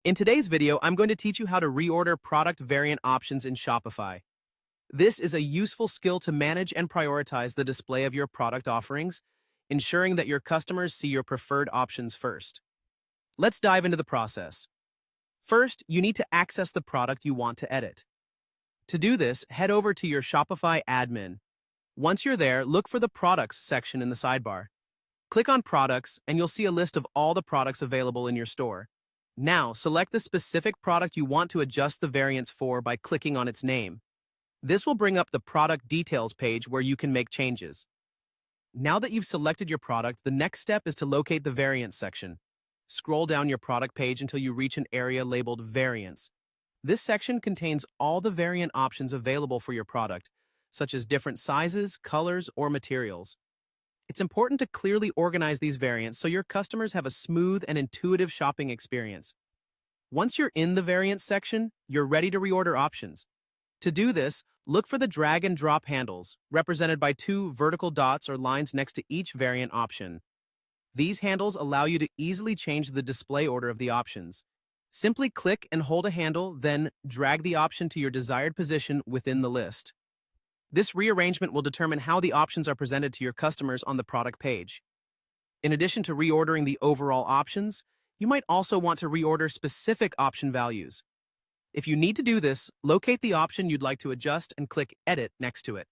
In today's video, I'm going to teach you how to reorder product variant options in Shopify. This is a useful skill to manage and prioritize the display of your product offerings, ensuring that your customers see your preferred options first. Let's dive into the process. First, you need to access the product you want to edit. To do this, head over to your Shopify admin. Once you're there, look for the Products section in the sidebar. Click on Products, and you'll see a list of all the products available in your store. Now, select the specific product you want to adjust the variants for by clicking on its name. This will bring up the Product Details page where you can make changes. Now that you've selected your product, the next step is to locate the Variants section. Scroll down your product page until you reach an area labeled Variants. This section contains all the variant options available for your product, such as different sizes, colors, or materials. It's important to clearly organize these variants so your customers have a smooth and intuitive shopping experience. Once you're in the Variants section, you're ready to reorder options. To do this, look for the drag and drop handles, represented by two vertical dots or lines next to each variant option. These handles allow you to easily change the display order of the options. Simply click and hold a handle, then drag the option to your desired position within the list. This rearrangement will determine how the options are presented to your customers on the product page. In addition to reordering the overall options, you might also want to reorder specific option values. If you need to do this, locate the option you'd like to adjust and click Edit next to it.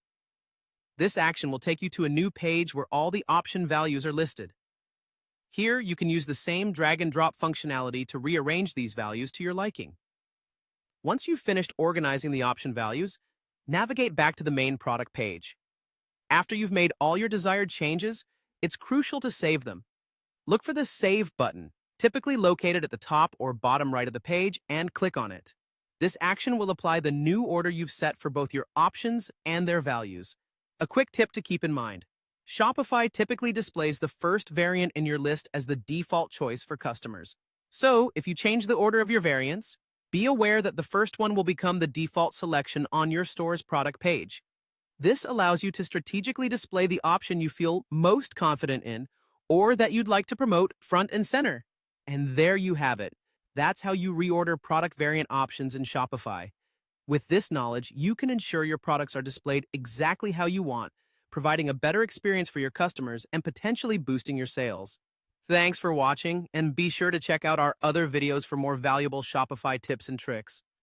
This action will take you to a new page where all the option values are listed. Here, you can use the same drag and drop functionality to rearrange these values to your liking. Once you've finished organizing the option values, navigate back to the main product page. After you've made all your desired changes, it's crucial to save them. Look for the Save button, typically located at the top or bottom right of the page, and click on it. This action will apply the new order you've set for both your options and their values. A quick tip to keep in mind: Shopify typically displays the first variant in your list as the default choice for customers. So, if you change the order of your variants, be aware that the first one will become the default selection on your store's product page. This allows you to strategically display the option you feel most confident in or that you'd like to promote front and center. And there you have it. That's how you reorder product variant options in Shopify. With this knowledge, you can ensure your products are displayed exactly how you want, providing a better experience for your customers and potentially boosting your sales. Thanks for watching, and be sure to check out our other videos for more valuable Shopify tips and tricks.